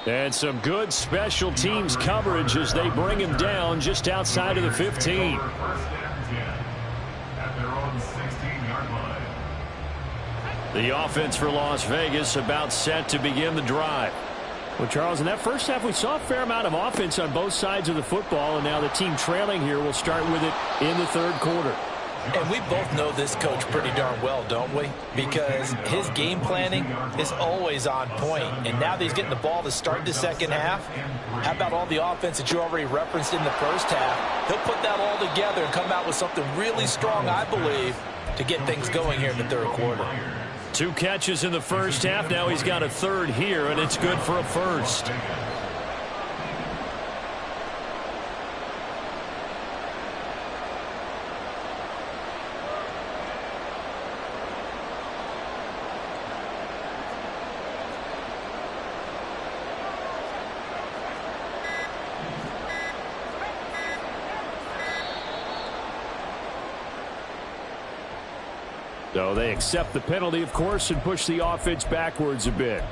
Speaker 1: And some good special teams coverage as they bring him down just outside of the 15. The offense for Las Vegas about set to begin the drive. Well, Charles, in that first half, we saw a fair amount of offense on both sides of the football, and now the team trailing here will start with it in the third quarter.
Speaker 3: And we both know this coach pretty darn well, don't we? Because his game planning is always on point. And now that he's getting the ball to start the second half, how about all the offense that you already referenced in the first half? He'll put that all together and come out with something really strong, I believe, to get things going here in the third quarter.
Speaker 1: 2 catches in the first half. Now he's got a third here, and it's good for a first. So they accept the penalty, of course, and push the offense backwards a bit.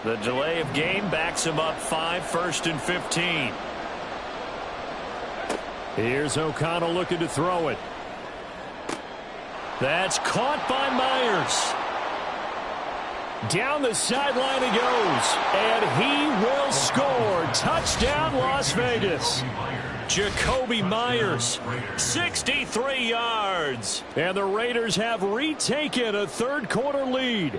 Speaker 1: The delay of game backs him up 5, 1st and 15. Here's O'Connell looking to throw it. That's caught by Myers. Down the sideline he goes, and he will score. Touchdown, Las Vegas. Jakobi Myers, 63 yards. And the Raiders have retaken a third quarter lead.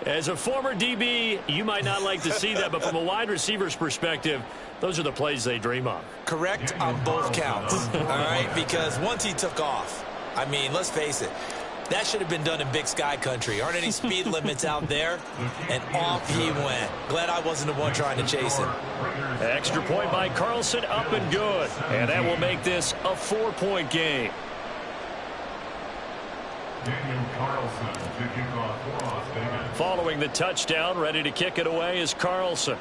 Speaker 1: As a former DB, you might not like to see that, but from a wide receiver's perspective, those are the plays they dream of.
Speaker 5: Correct on both counts, all right? Because once he took off, I mean, let's face it, That should have been done in Big Sky country. Aren't any speed limits out there? And off he went. Glad I wasn't the one trying to chase him.
Speaker 1: Extra point by Carlson, up and good. And that will make this a 4-point game.
Speaker 4: Daniel Carlson to kick off for Las Vegas.
Speaker 1: Following the touchdown, ready to kick it away is Carlson.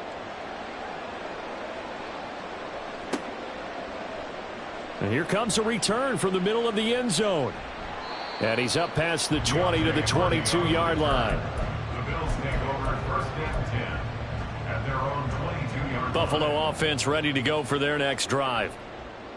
Speaker 1: And here comes a return from the middle of the end zone. And he's up past the 20 to the 22-yard line.
Speaker 4: The Bills take over first and 10 at their own 22-yard line.
Speaker 1: Buffalo offense ready to go for their next drive.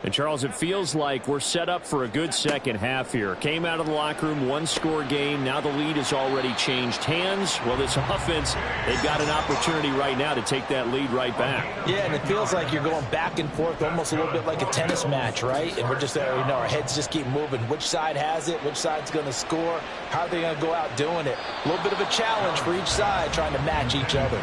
Speaker 1: And, Charles, it feels like we're set up for a good second half here. Came out of the locker room, one-score game. Now the lead has already changed hands. Well, this offense, they've got an opportunity right now to take that lead right back.
Speaker 3: Yeah, and it feels like you're going back and forth almost a little bit like a tennis match, right? And we're just there, our heads just keep moving. Which side has it? Which side's going to score? How are they going to go out doing it? A little bit of a challenge for each side trying to match each other.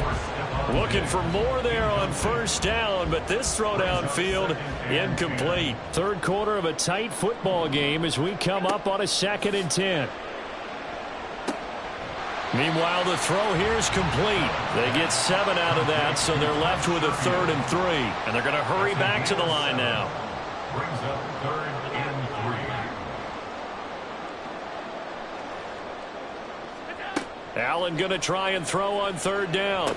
Speaker 1: Looking for more there on first down, but this throw downfield incomplete. Third quarter of a tight football game as we come up on a 2nd and 10. Meanwhile, the throw here is complete. They get 7 out of that, so they're left with a 3rd and 3. And they're going to hurry back to the line now.
Speaker 4: Brings up 3rd and 3.
Speaker 1: Allen going to try and throw on 3rd down.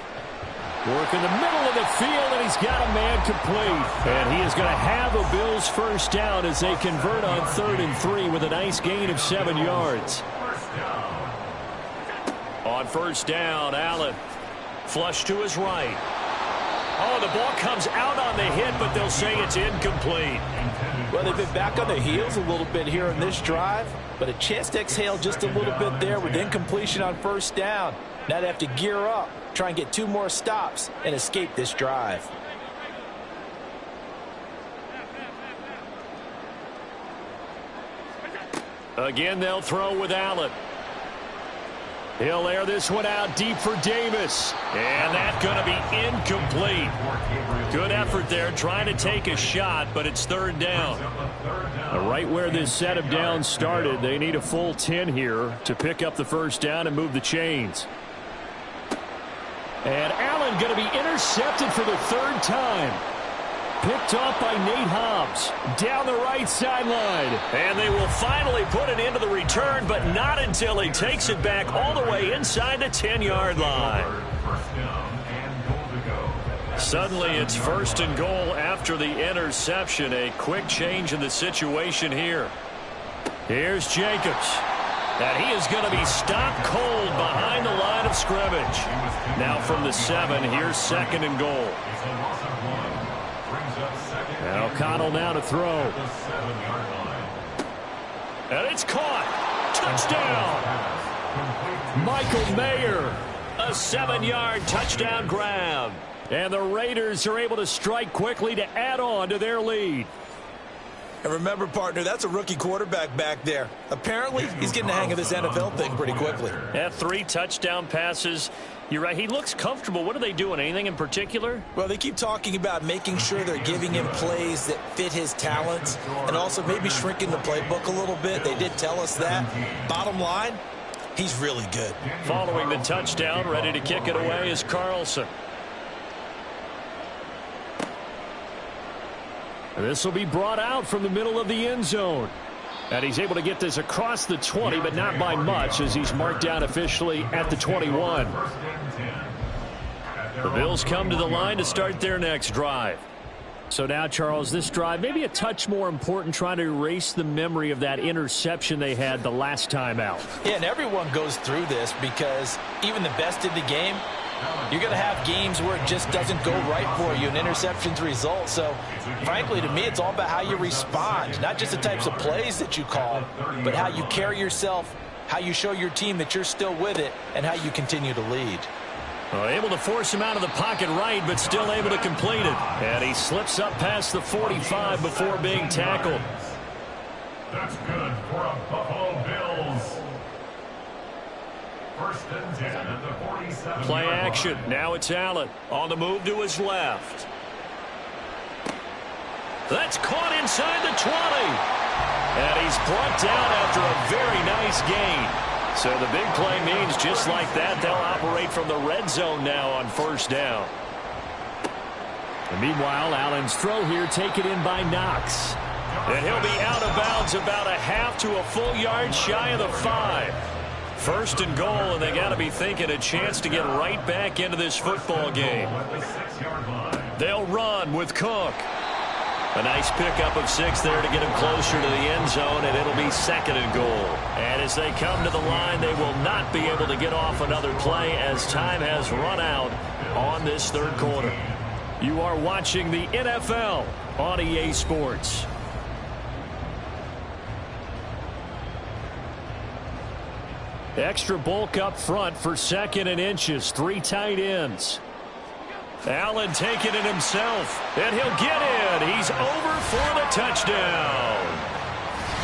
Speaker 1: Work in the middle of the field, and he's got a man complete. And he is going to have a Bills first down as they convert on 3rd and 3 with a nice gain of 7 yards. On first down, Allen. Flush to his right. Oh, the ball comes out on the hit, but they'll say it's incomplete.
Speaker 3: Well, they've been back on their heels a little bit here in this drive, but a chance to exhale just a little bit there with incompletion on first down. Now they have to gear up, try and get 2 more stops, and escape this drive.
Speaker 1: Again, they'll throw with Allen. He'll air this one out deep for Davis. And that's going to be incomplete. Good effort there trying to take a shot, but it's 3rd down. Right where this set of downs started, they need a full 10 here to pick up the first down and move the chains. And Allen going to be intercepted for the 3rd time. Picked off by Nate Hobbs down the right sideline. And they will finally put it into the return, but not until he takes it back all the way inside the 10-yard line. Suddenly it's 1st and goal after the interception. A quick change in the situation here. Here's Jacobs. And he is going to be stopped cold behind the line of scrimmage. Now from the 7, here's 2nd and goal. And O'Connell now to throw. And it's caught. Touchdown. Michael Mayer. A 7-yard touchdown grab. And the Raiders are able to strike quickly to add on to their lead.
Speaker 5: And remember, partner, that's a rookie quarterback back there. Apparently, he's getting the hang of this NFL thing pretty quickly.
Speaker 1: Yeah, 3 touchdown passes. You're right. He looks comfortable. What are they doing? Anything in particular?
Speaker 5: Well, they keep talking about making sure they're giving him plays that fit his talents and also maybe shrinking the playbook a little bit. They did tell us that. Bottom line, he's really good.
Speaker 1: Following the touchdown, ready to kick it away is Carlson. This will be brought out from the middle of the end zone. And he's able to get this across the 20, but not by much as he's marked down officially at the 21. The Bills come to the line to start their next drive. So now, Charles, this drive maybe a touch more important, trying to erase the memory of that interception they had the last time out.
Speaker 3: Yeah, and everyone goes through this because even the best in the game, you're going to have games where it just doesn't go right for you, and interceptions result. So, frankly, to me, it's all about how you respond, not just the types of plays that you call, but how you carry yourself, how you show your team that you're still with it, and how you continue to lead.
Speaker 1: Well, able to force him out of the pocket right, but still able to complete it. And he slips up past the 45 before being tackled.
Speaker 4: That's good for a Buffalo Bills. 1st and 10 at the 47.
Speaker 1: Play action. Now it's Allen on the move to his left. That's caught inside the 20. And he's brought down after a very nice gain. So the big play means just like that, they'll operate from the red zone now on first down. And meanwhile, Allen's throw here taken in by Knox. And he'll be out of bounds about a half to a full yard shy of the 5. First and goal, and they got to be thinking a chance to get right back into this football game. They'll run with Cook. A nice pickup of 6 there to get him closer to the end zone, and it'll be second and goal. And as they come to the line, they will not be able to get off another play as time has run out on this third quarter. You are watching the NFL on EA Sports. Extra bulk up front for 2nd and inches. 3 tight ends. Allen taking it himself, and he'll get in. He's over for the touchdown.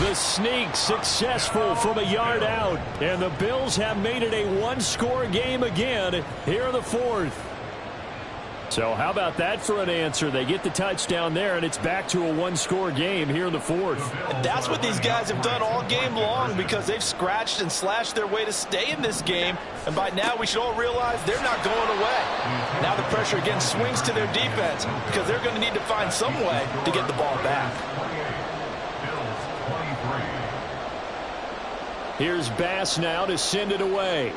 Speaker 1: The sneak successful from a yard out, and the Bills have made it a one-score game again here in the 4th. So how about that for an answer? They get the touchdown there, and it's back to a one-score game here in the 4th.
Speaker 3: And that's what these guys have done all game long, because they've scratched and slashed their way to stay in this game. And by now, we should all realize they're not going away. Now the pressure again swings to their defense, because they're going to need to find some way to get the ball back.
Speaker 1: Here's Bass now to send it away.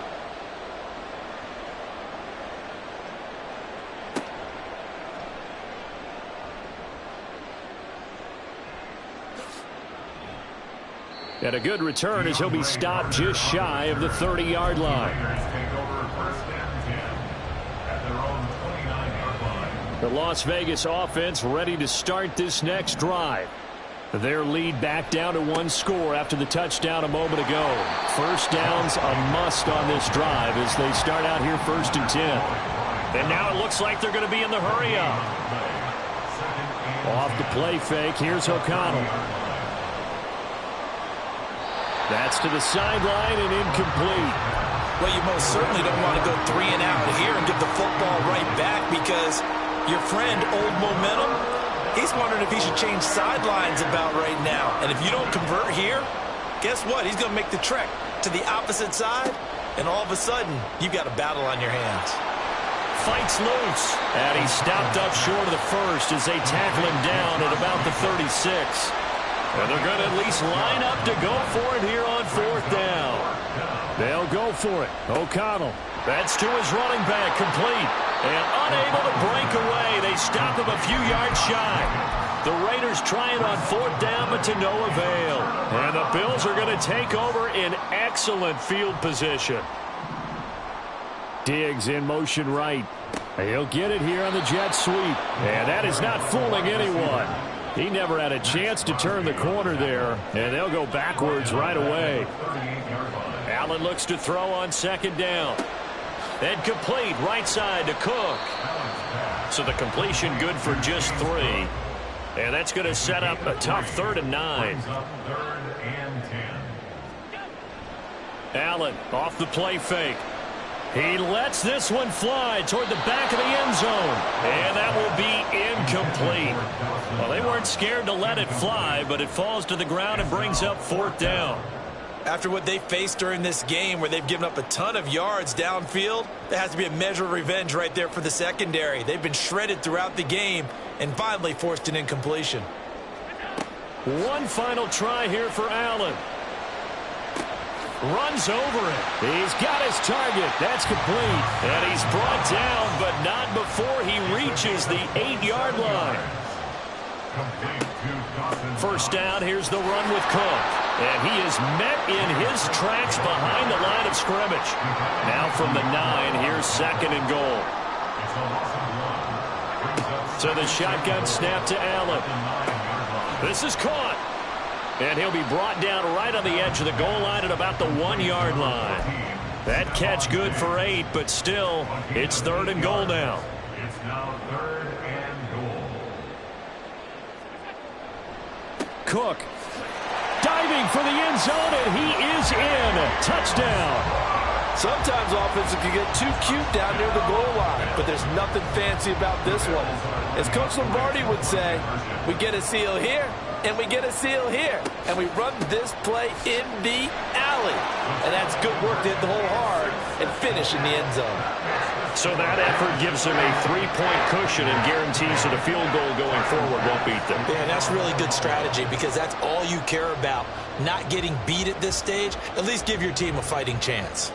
Speaker 1: And a good return as he'll be stopped just shy of the 30-yard line. The Las Vegas offense ready to start this next drive. Their lead back down to 1 score after the touchdown a moment ago. First down's a must on this drive as they start out here 1st and 10. And now it looks like they're going to be in the hurry-up. Off the play fake, here's O'Connell. That's to the sideline and incomplete.
Speaker 5: Well, you most certainly don't want to go 3 and out here and give the football right back, because your friend, Old Momentum, he's wondering if he should change sidelines about right now. And if you don't convert here, guess what? He's going to make the trek to the opposite side, and all of a sudden, you've got a battle on your hands.
Speaker 1: Fights loose, and he's stopped up short of the first as they tackle him down at about the 36. And they're going to at least line up to go for it here on 4th down. They'll go for it. O'Connell. That's to his running back, complete. And unable to break away. They stop him a few yards shy. The Raiders trying on 4th down, but to no avail. And the Bills are going to take over in excellent field position. Diggs in motion right. He'll get it here on the jet sweep. And that is not fooling anyone. He never had a chance to turn the corner there, and they'll go backwards right away. Allen looks to throw on 2nd down. And complete right side to Cook. So the completion good for just 3. And that's going to set up a tough 3rd and 9. Allen off the play fake. He lets this one fly toward the back of the end zone. And that will be incomplete. Well, they weren't scared to let it fly, but it falls to the ground and brings up 4th down.
Speaker 5: After what they faced during this game, where they've given up a ton of yards downfield, there has to be a measure of revenge right there for the secondary. They've been shredded throughout the game and finally forced an incompletion.
Speaker 1: One final try here for Allen. Runs over it. He's got his target. That's complete. And he's brought down, but not before he reaches the 8-yard line. First down, here's the run with Cook. And he is met in his tracks behind the line of scrimmage. Now from the 9, here's 2nd and goal. So the shotgun snap to Allen. This is caught. And he'll be brought down right on the edge of the goal line at about the 1-yard line. That catch good for 8, but still, it's 3rd and goal now.
Speaker 4: It's now 3rd and goal.
Speaker 1: Cook diving for the end zone, and he is in. Touchdown.
Speaker 3: Sometimes offenses can get too cute down near the goal line, but there's nothing fancy about this one. As Coach Lombardi would say, we get a seal here, and we get a seal here, and we run this play in the alley. And that's good work to hit the hole hard and finish in the end zone.
Speaker 1: So that effort gives them a 3-point cushion and guarantees that a field goal going forward won't beat them.
Speaker 5: Yeah, that's really good strategy because that's all you care about. Not getting beat at this stage, at least give your team a fighting chance.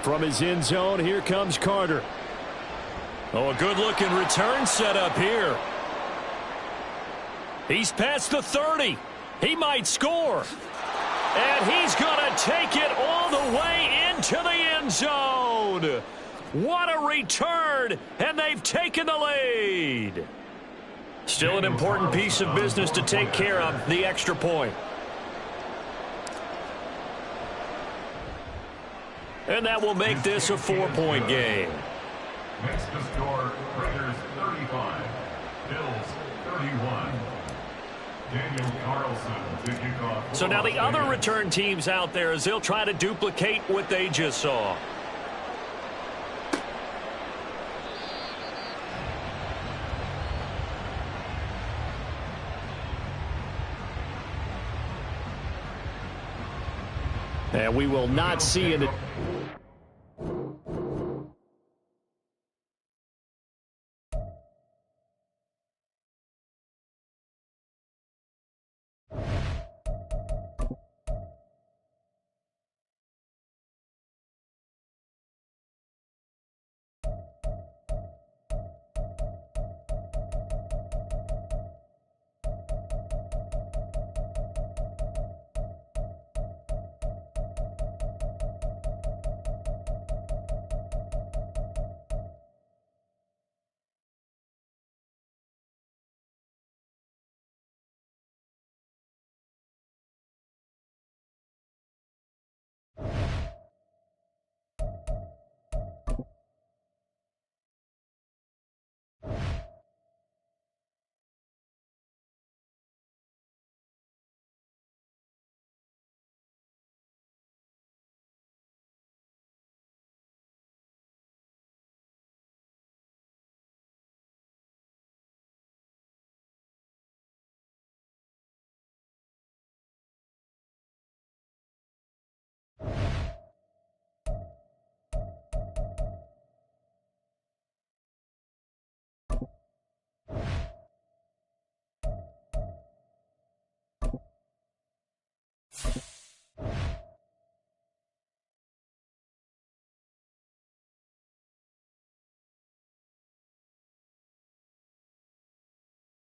Speaker 1: From his end zone, here comes Carter. Oh, a good-looking return set up here. He's past the 30. He might score. And he's going to take it all the way into the end zone. What a return, and they've taken the lead. Still an important piece of business to take care of, the extra point. And that will make this a 4-point game.
Speaker 4: Makes the score Raiders 35, Bills 31. Daniel Carlson to kick off.
Speaker 1: So now the other return teams out there as they'll try to duplicate what they just saw. And we will not see it.